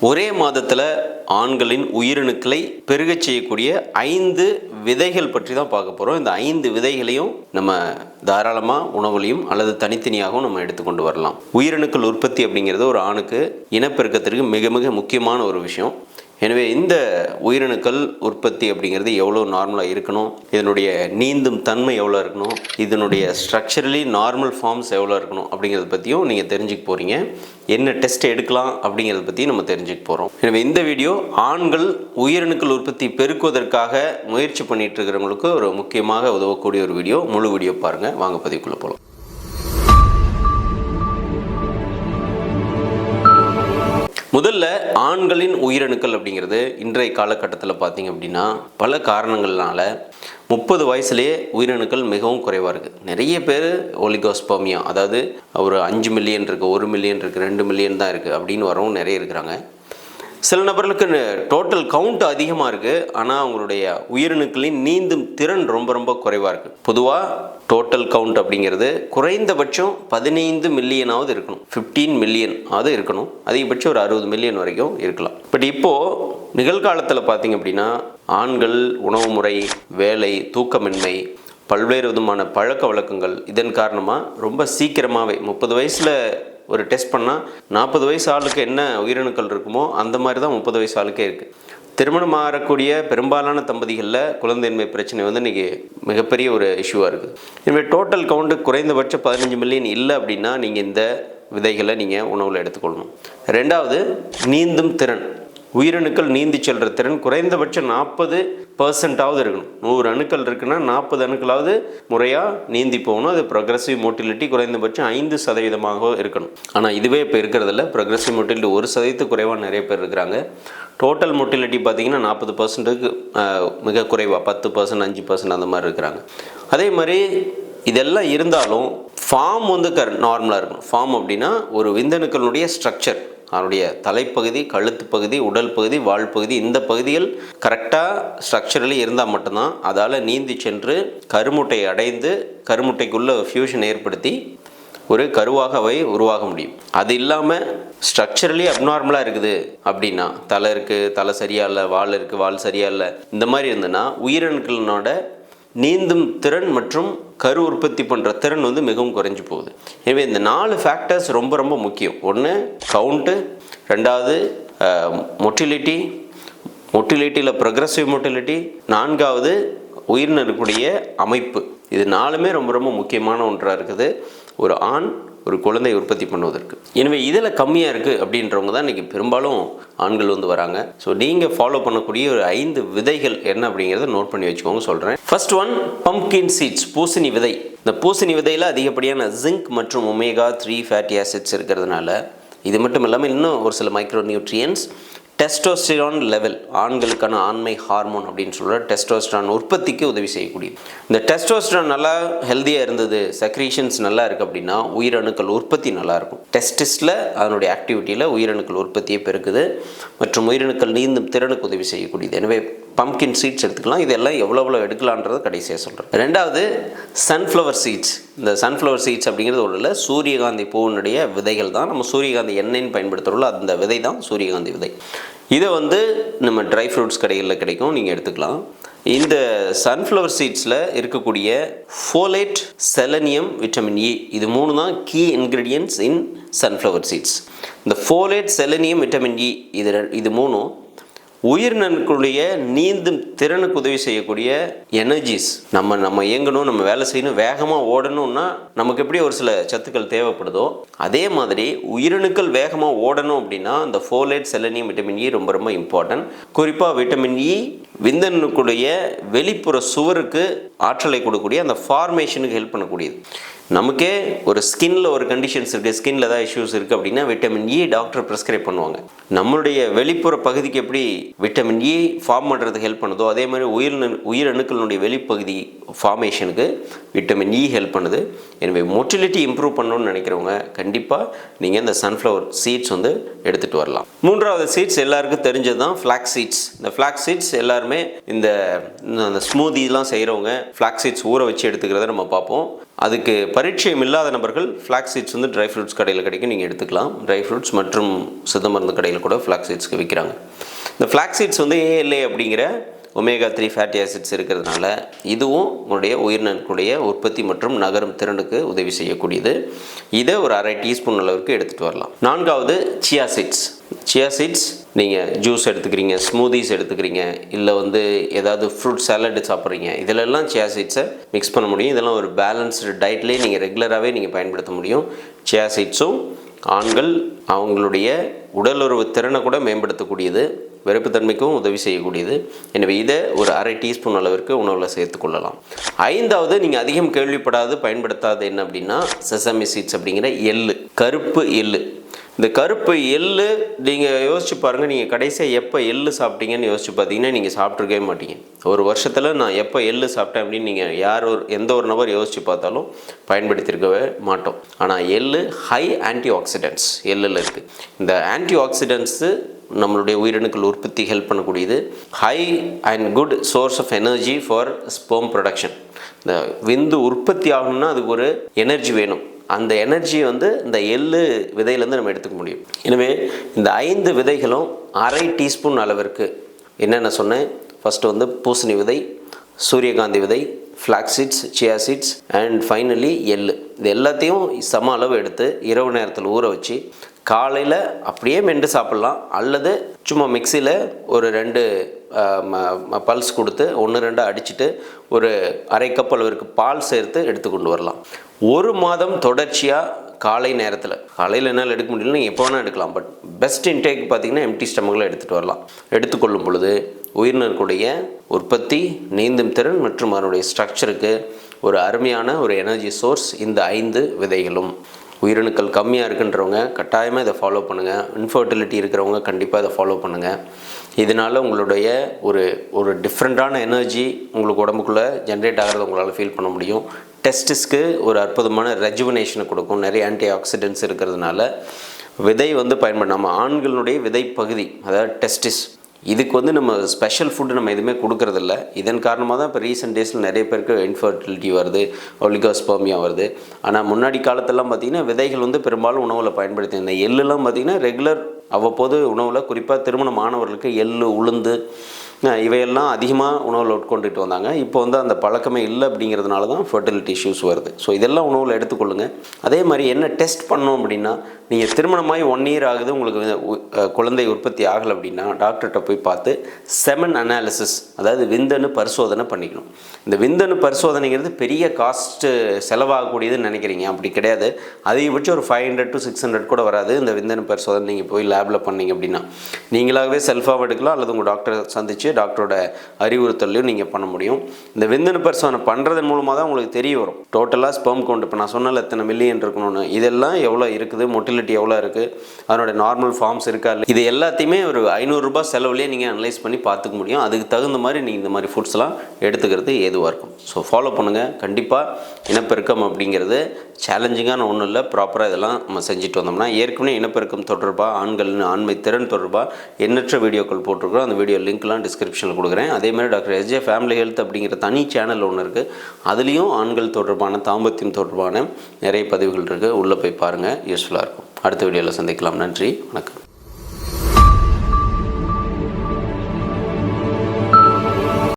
ஒரே மாதத்தில் ஆண்களின் உயிரணுக்களை பெருகச் செய்யக்கூடிய 5 விதைகள் பற்றி தான் பார்க்க போகிறோம். இந்த 5 விதைகளையும் நம்ம தாராளமாக உணவுலையும் அல்லது தனித்தனியாகவும் நம்ம எடுத்துக்கொண்டு வரலாம். உயிரணுக்கள் உற்பத்தி அப்படிங்கிறது ஒரு ஆணுக்கு இனப்பெருக்கத்திற்கு மிக மிக முக்கியமான ஒரு விஷயம். எனவே இந்த உயிரணுக்கள் உற்பத்தி அப்படிங்கிறது எவ்வளோ நார்மலாக இருக்கணும், இதனுடைய நீந்தும் தன்மை எவ்வளோ இருக்கணும், இதனுடைய ஸ்ட்ரக்சரலி நார்மல் ஃபார்ம்ஸ் எவ்வளோ இருக்கணும் அப்படிங்கிறத பற்றியும் நீங்கள் தெரிஞ்சுக்க போகிறீங்க. என்ன டெஸ்ட் எடுக்கலாம் அப்படிங்கிறத பற்றி நம்ம தெரிஞ்சுக்க போகிறோம். எனவே இந்த வீடியோ ஆண்கள் உயிரணுக்கள் உற்பத்தி பெருக்குவதற்காக முயற்சி பண்ணிட்டு இருக்கிறவங்களுக்கு ஒரு முக்கியமாக உதவக்கூடிய ஒரு வீடியோ. முழு வீடியோ பாருங்கள். வாங்க பதிவுக்குள்ளே போகலாம். முதல்ல ஆண்களின் உயிரணுக்கள் அப்படிங்கிறது இன்றைய காலகட்டத்தில் பார்த்தீங்க அப்படின்னா பல காரணங்கள்னால 30 வயசுலேயே உயிரணுக்கள் மிகவும் குறைவாக இருக்குது. நிறைய பேர் ஒலிகோஸ்பர்மியா, அதாவது ஒரு 5 மில்லியன் இருக்குது, 1 மில்லியன் இருக்குது, 2 மில்லியன் தான் இருக்குது அப்படின்னு வரவும் நிறைய இருக்கிறாங்க. சில நபர்களுக்கு டோட்டல் கவுண்ட் அதிகமாக இருக்குது, ஆனால் அவங்களுடைய உயிரணுக்களின் நீந்தும் திறன் ரொம்ப ரொம்ப குறைவாக இருக்குது. பொதுவாக டோட்டல் கவுண்ட் அப்படிங்கிறது குறைந்தபட்சம் 15 மில்லியனாவது இருக்கணும், 15 மில்லியன் ஆவது இருக்கணும், அதிகபட்சம் ஒரு 60 மில்லியன் வரைக்கும் இருக்கலாம். பட் இப்போது நிகழ்காலத்தில் பார்த்திங்க அப்படின்னா ஆண்கள் உணவு முறை, வேலை, தூக்கமின்மை, பல்வேறு விதமான பழக்க வழக்கங்கள் இதன் காரணமாக ரொம்ப சீக்கிரமாகவே 30 வயசில் ஒரு டெஸ்ட் பண்ணால் 40 வயசு ஆளுக்கு என்ன உயிரணுக்கள் இருக்குமோ அந்த மாதிரி தான் 30 வயசு ஆளுக்கே இருக்குது. திருமணம் ஆகக்கூடிய பெரும்பாலான தம்பதிகளில் குழந்தையின்மை பிரச்சனை வந்து இன்றைக்கி மிகப்பெரிய ஒரு இஷ்யூவாக இருக்குது. எனவே டோட்டல் கவுண்ட்டு குறைந்தபட்சம் 15 மில்லியன் இல்லை அப்படின்னா நீங்கள் இந்த விதைகளை நீங்கள் உணவில் எடுத்துக்கொள்ளணும். ரெண்டாவது, நீந்தும் திறன். உயிரணுக்கள் நீந்தி செல்கிற திறன் குறைந்தபட்சம் 40% இருக்கணும். 100 அணுக்கள் இருக்குன்னா 40 அணுக்களாவது முறையாக நீந்தி போகணும். அது ப்ரொக்ரெசிவ் மோட்டிலிட்டி குறைந்தபட்சம் 5% இருக்கணும். ஆனால் இதுவே இப்போ இருக்கிறதில்ல. ப்ரொக்ரெசிவ் மோட்டிலிட்டி 1% குறைவாக நிறைய பேர் இருக்கிறாங்க. டோட்டல் மோட்டிலிட்டி பார்த்திங்கன்னா 40%க்கு மிக குறைவாக 10%, 5% அந்த மாதிரி இருக்கிறாங்க. அதே மாதிரி இதெல்லாம் இருந்தாலும் ஃபார்ம் வந்து நார்மலாக இருக்கணும். ஃபார்ம் அப்படின்னா ஒரு விந்தணுக்களுடைய ஸ்ட்ரக்சர், அவனுடைய தலைப்பகுதி, கழுத்து பகுதி, உடல் பகுதி, வால் பகுதி, இந்த பகுதிகள் கரெக்டாக ஸ்ட்ரக்சரலி இருந்தால் மட்டும்தான் அதால் நீந்தி சென்று கருமுட்டை அடைந்து கருமுட்டைக்குள்ளே ஃபியூஷன் ஏற்படுத்தி ஒரு கருவாக அவை உருவாக முடியும். அது இல்லாமல் ஸ்ட்ரக்சரலி அப்நார்மலாக இருக்குது அப்படின்னா, தலை இருக்குது, தலை சரியாக இல்லை, வால் இருக்குது, வால் சரியாக இல்லை, இந்த மாதிரி இருந்ததுன்னா உயிரணுக்களோட நீந்தும் திறன் மற்றும் கரு உற்பத்தி பண்ணுற திறன் வந்து மிகவும் குறைஞ்சி போகுது. எனவே இந்த 4 ஃபேக்டர்ஸ் ரொம்ப ரொம்ப முக்கியம். ஒன்று கவுண்ட்டு, ரெண்டாவது மொட்டிலிட்டியில் ப்ரொக்ரெசிவ் மொட்டிலிட்டி, 4வது உயிரினருக்குடைய அமைப்பு. இது 4மே ரொம்ப ரொம்ப முக்கியமான ஒன்றாக இருக்குது ஒரு ஆண் ஒரு குழந்தை உற்பத்தி பண்ணுவதற்கு. எனவே இதில் கம்மியாக இருக்குது அப்படின்றவங்க தான் இன்றைக்கி பெரும்பாலும் ஆண்கள் வந்து வராங்க. ஸோ நீங்கள் ஃபாலோ பண்ணக்கூடிய ஒரு 5 விதைகள் என்ன அப்படிங்கிறத நோட் பண்ணி வச்சுக்கோங்க, சொல்கிறேன். ஃபர்ஸ்ட் ஒன், பம்ப்கின் சீட்ஸ், பூசணி விதை. இந்த பூசணி விதையில் அதிகப்படியான ஜிங்க் மற்றும் ஒமேகா 3 ஃபேட்டி ஆசிட்ஸ் இருக்கிறதுனால, இது மட்டும் இல்லாமல் இன்னும் ஒரு சில மைக்ரோ நியூட்ரியன்ஸ், டெஸ்டோஸ்டிரான் லெவல், ஆண்களுக்கான ஆண்மை ஹார்மோன் அப்படின்னு சொல்கிற டெஸ்டோஸ்டிரான் உற்பத்திக்கு உதவி செய்யக்கூடியது. இந்த டெஸ்டோஸ்டிரான் நல்லா ஹெல்த்தியாக இருந்தது, செக்ரீஷன்ஸ் நல்லா இருக்குது அப்படின்னா உயிரணுக்கள் உற்பத்தி நல்லாயிருக்கும். டெஸ்டிஸில் அதனுடைய ஆக்டிவிட்டியில் உயிரணுக்கள் உற்பத்தியை பெருக்குது மற்றும் உயிரணுக்கள் நீந்தும் திறனுக்கு உதவி செய்யக்கூடியது. எனவே பம்ப்கின் சீட்ஸ் எடுத்துக்கலாம். இதெல்லாம் எவ்வளோ எடுக்கலான்றதை கடைசியாக சொல்கிறேன். ரெண்டாவது, சன்ஃப்ளவர் சீட்ஸ். இந்த சன்ஃப்ளவர் சீட்ஸ் அப்படிங்கிறது ஒன்றும் இல்லை, சூரியகாந்தி பூவினுடைய விதைகள் தான். நம்ம சூரியகாந்தி எண்ணெய்ன்னு பயன்படுத்துகிறோம்ல, அந்த விதை தான் சூரியகாந்தி விதை. இதை வந்து நம்ம ட்ரை ஃப்ரூட்ஸ் கடைகளில் கிடைக்கும், நீங்கள் எடுத்துக்கலாம். இந்த சன்ஃப்ளவர் சீட்ஸில் இருக்கக்கூடிய ஃபோலேட், செலனியம், விட்டமின் இ, இது 3 தான் கீ இன்க்ரீடியன்ட்ஸ் இன் சன்ஃப்ளவர் சீட்ஸ். இந்த ஃபோலேட், செலனியம், விட்டமின் இ இது 3ம் உயிரினங்களுடைய நீந்தும் திறனுக்கு உதவி செய்யக்கூடிய எனர்ஜிஸ். நம்ம இயங்கணும், நம்ம வேலை செய்யணும், வேகமாக ஓடணும்னா நமக்கு எப்படி ஒரு சில சத்துக்கள் தேவைப்படுதோ அதே மாதிரி உயிரணுக்கள் வேகமாக ஓடணும் அப்படின்னா அந்த ஃபோலேட், செலனியம், விட்டமின் இ ரொம்ப ரொம்ப இம்பார்ட்டன்ட். குறிப்பாக விட்டமின் இ விந்தணுக்களுடைய வெளிப்புற சுவருக்கு ஆற்றலை கொடுக்கக்கூடிய அந்த ஃபார்மேஷனுக்கு ஹெல்ப் பண்ணக்கூடியது. நமக்கே ஒரு ஸ்கின்ல ஒரு கண்டிஷன்ஸ் இருக்குது, ஸ்கின்ல ஏதாவது இஷ்யூஸ் இருக்குது அப்படின்னா விட்டமின் இ டாக்டர் ப்ரிஸ்கிரைப் பண்ணுவாங்க. நம்மளுடைய வெளிப்புற பகுதிக்கு எப்படி விட்டமின் இ ஃபார்ம் பண்ணுறதுக்கு ஹெல்ப் பண்ணுதோ அதே மாதிரி உயிரணுக்களுடைய வெளிப்பகுதி ஃபார்மேஷனுக்கு விட்டமின் இ ஹெல்ப் பண்ணுது. எனவே மொட்டிலிட்டி இம்ப்ரூவ் பண்ணணும்னு நினைக்கிறவங்க கண்டிப்பாக நீங்கள் இந்த சன்ஃப்ளவர் சீட்ஸ் வந்து எடுத்துகிட்டு வரலாம். 3வது சீட்ஸ் எல்லாருக்கும் தெரிஞ்சது தான் ஃப்ளாக்ஸ் சீட்ஸ். இந்த ஃப்ளாக்ஸ் சீட்ஸ் எல்லா எல்லாருமே இந்த ஸ்மூதிலாம் செய்கிறவங்க ஃப்ளாக்ஸ் சீட்ஸ் ஊற வச்சு எடுத்துக்கிறத நம்ம பார்ப்போம். அதுக்கு பரிச்சயம் இல்லாத நபர்கள் ஃப்ளாக்ஸ் சீட்ஸ் வந்து ட்ரை ஃப்ரூட்ஸ் கடையில் கிடைக்கும், நீங்கள் எடுத்துக்கலாம். ட்ரை ஃப்ரூட்ஸ் மற்றும் சித்த மருந்து கடையில் கூட ஃப்ளாக்ஸ் சீட்ஸ்க்கு விற்கிறாங்க. இந்த ஃப்ளாக்ஸ் சீட்ஸ் வந்து ALA அப்படிங்கிற ஒமேகா 3 ஃபேட்டி ஆசிட்ஸ் இருக்கிறதுனால இதுவும் உங்களுடைய உயிரினங்களுடைய உற்பத்தி மற்றும் நகரும் திறனுக்கு உதவி செய்யக்கூடியது. இதை ஒரு அரை டீஸ்பூன் அளவுக்கு எடுத்துகிட்டு வரலாம். 4வது சியா சீட்ஸ். சியா சீட்ஸ் நீங்கள் ஜூஸ் எடுத்துக்கிறீங்க, ஸ்மூதிஸ் எடுத்துக்கிறீங்க, இல்லை வந்து ஏதாவது ஃப்ரூட் சாலட் சாப்பிட்றீங்க, இதிலெல்லாம் சியா சீட்ஸை மிக்ஸ் பண்ண முடியும். இதெல்லாம் ஒரு பேலன்ஸ்டு டயட்லேயே நீங்கள் ரெகுலராகவே நீங்கள் பயன்படுத்த முடியும். சியா சீட்ஸும் ஆண்கள் அவங்களுடைய உடலுறவு திறனை கூட மேம்படுத்தக்கூடியது, விருப்பத்தன்மைக்கும் உதவி செய்யக்கூடியது. எனவே இதை ஒரு அரை டீஸ்பூன் அளவிற்கு உணவில் சேர்த்துக்கொள்ளலாம். 5வது நீங்கள் அதிகம் கேள்விப்படாது பயன்படுத்தாது என்ன அப்படின்னா செசமி சீட்ஸ் அப்படிங்கிற எள்ளு, கருப்பு எள்ளு. இந்த கருப்பு எள்ளு நீங்கள் யோசிச்சு பாருங்கள், நீங்கள் கடைசியாக எப்போ எள்ளு சாப்பிட்டீங்கன்னு யோசிச்சு பார்த்தீங்கன்னா நீங்கள் சாப்பிட்ருக்கவே மாட்டீங்க. ஒரு வருஷத்தில் நான் எப்போ எள்ளு சாப்பிட்டேன் அப்படின்னு நீங்கள் எந்த ஒரு நபர் யோசித்து பார்த்தாலும் பயன்படுத்தியிருக்கவே மாட்டோம். ஆனால் எள்ளு ஹை ஆன்டி ஆக்சிடென்ட்ஸ் எள்ளில் இருக்குது. இந்த ஆன்டி ஆக்சிடென்ட்ஸு நம்மளுடைய உயிரணுக்கள் உற்பத்தி ஹெல்ப் பண்ணக்கூடியது. High and good source of energy for sperm production. இந்த விந்து உற்பத்தி ஆகணும்னா அதுக்கு ஒரு எனர்ஜி வேணும். அந்த எனர்ஜியை வந்து இந்த எள்ளு விதையிலேருந்து நம்ம எடுத்துக்க முடியும். எனவே இந்த 5 விதைகளும் அரை டீஸ்பூன் அளவிற்கு என்னென்ன சொன்னேன், ஃபஸ்ட்டு வந்து பூசணி விதை, சூரியகாந்தி விதை, flax seeds, chia seeds and finally எள்ளு. இது எல்லாத்தையும் சம அளவு எடுத்து இரவு நேரத்தில் ஊற வச்சு காலையில் அப்படியே மென்று சாப்பிட்லாம், அல்லது சும்மா மிக்சியில் ஒரு 2 பல்ஸ் கொடுத்து 1-2 அடிச்சுட்டு ஒரு அரை கப் அளவிற்கு பால் சேர்த்து எடுத்துக்கொண்டு வரலாம். 1 மாதம் தொடர்ச்சியாக காலை நேரத்தில், காலையில் என்னால் எடுக்க முடியல, நீங்கள் எப்போ வேணால் எடுக்கலாம். பட் பெஸ்ட் இன்டேக் பார்த்திங்கன்னா எம்டி ஸ்டமக்கில் எடுத்துகிட்டு வரலாம். எடுத்துக்கொள்ளும் பொழுது உயிரினர்களுடைய உற்பத்தி, நீந்தும் திறன் மற்றும் அதனுடைய ஸ்ட்ரக்சருக்கு ஒரு அருமையான ஒரு எனர்ஜி சோர்ஸ் இந்த 5 விதைகளும். உயிரணுக்கள் கம்மியாக இருக்குன்றவங்க கட்டாயமாக இதை ஃபாலோ பண்ணுங்கள். இன்ஃபர்டிலிட்டி இருக்கிறவங்க கண்டிப்பாக இதை ஃபாலோ பண்ணுங்கள். இதனால் உங்களுடைய ஒரு டிஃப்ரெண்ட்டான எனர்ஜி உங்களுக்கு உடம்புக்குள்ளே ஜென்ரேட் ஆகிறத உங்களால் ஃபீல் பண்ண முடியும். டெஸ்டிஸ்க்கு ஒரு அற்புதமான ரெஜுவனேஷனை கொடுக்கும். நிறைய ஆன்டி ஆக்சிடென்ட்ஸ் இருக்கிறதுனால விதை வந்து நம்ம ஆண்களுடைய விதை பகுதி, அதாவது டெஸ்டிஸ், இதுக்கு வந்து நம்ம ஸ்பெஷல் ஃபுட்டு நம்ம எதுவுமே கொடுக்கறதில்ல. இதன் காரணமாக தான் இப்போ ரீசெண்ட் டேஸில் நிறைய பேருக்கு இன்ஃபர்டிலிட்டி வருது, ஒலிகோஸ்பெர்மியா வருது. ஆனால் முன்னாடி காலத்திலலாம் பார்த்திங்கன்னா விதைகள் வந்து பெரும்பாலும் உணவில் பயன்படுத்தி, இந்த எள்ளுலாம் பார்த்திங்கன்னா ரெகுலர் அவ்வப்போது உணவில், குறிப்பாக திருமணம் ஆனவர்களுக்கு எள்ளு, உளுந்து இவையெல்லாம் அதிகமாக உணவில் உட்கொண்டுட்டு வந்தாங்க. இப்போ வந்து அந்த பழக்கமே இல்லை அப்படிங்கிறதுனால தான் ஃபர்டிலிட்டி இஷ்யூஸ் வருது. ஸோ இதெல்லாம் உணவில் எடுத்துக்கொள்ளுங்கள். அதே மாதிரி என்ன டெஸ்ட் பண்ணோம் அப்படின்னா, நீங்கள் திருமணமாகி 1 இயர் ஆகுது, உங்களுக்கு குழந்தை உற்பத்தி ஆகலை அப்படின்னா டாக்டர்கிட்ட போய் பார்த்து செமன் அனாலிசிஸ், அதாவது விந்தணு பரிசோதனை பண்ணிக்கணும். இந்த விந்தணு பரிசோதனைங்கிறது பெரிய காஸ்ட்டு செலவாகக்கூடியதுன்னு நினைக்கிறீங்க, அப்படி கிடையாது. அதிகபட்சம் ஒரு 500 to 600 கூட வராது. இந்த விந்தணு பரிசோதனை நீங்கள் போய் லேபில் பண்ணீங்க அப்படின்னா நீங்களாகவே செல்ஃபாக எடுக்கலாம், அல்லது உங்கள் டாக்டரை சந்தித்து டாக்டரோட அறிவுறுத்தலையும் நீங்கள் பண்ண முடியும். இந்த விந்தணு பரிசோதனை பண்ணுறதன் மூலமாக தான் உங்களுக்கு தெரிய வரும் டோட்டலாக ஸ்பெர்ம் கவுண்ட். இப்போ நான் சொன்னால எத்தனை மில்லியன் இருக்கணும்னு, இதெல்லாம் எவ்வளோ இருக்குது, மொட்டிலிட்டி எவ்வளோ இருக்குது, அதனோட நார்மல் ஃபார்ம்ஸ் இருக்கா இல்லை, இது எல்லாத்தையுமே ஒரு 500 ரூபாய் செலவுலேயே நீங்கள் அனலைஸ் பண்ணி பார்த்துக்க முடியும். அதுக்கு தகுந்த மாதிரி நீங்கள் இந்த மாதிரி ஃபுட்ஸ்லாம் எடுத்துக்கிறது ஏதுவாக இருக்கும். ஸோ ஃபாலோ பண்ணுங்கள். கண்டிப்பாக இனப்பெருக்கம் அப்படிங்கிறது சேலஞ்சிங்கான ஒன்றும் இல்லை. ப்ராப்பராக இதெல்லாம் நம்ம செஞ்சுட்டு வந்தோம்னா, ஏற்கனவே இனப்பெருக்கம் தொடர்பாக, ஆண்களின் ஆண்மை திறன் தொடர்பாக எண்ணற்ற வீடியோக்கள் போட்டிருக்கிறோம். அந்த வீடியோ லிங்க்லாம் டிஸ்கிரிப்ஷனில் கொடுக்குறேன். அதேமாதிரி டாக்டர் SJ ஃபேமிலி ஹெல்த் அப்படிங்கிற தனி சேனல் ஒன்று இருக்குது. அதுலேயும் ஆண்கள் தொடர்பான, தாம்பத்தியம் தொடர்பான நிறைய பதிவுகள் இருக்குது. உள்ளே போய் பாருங்கள், யூஸ்ஃபுல்லாக இருக்கும். அடுத்த வீடியோவில் சந்திக்கலாம். நன்றி, வணக்கம்.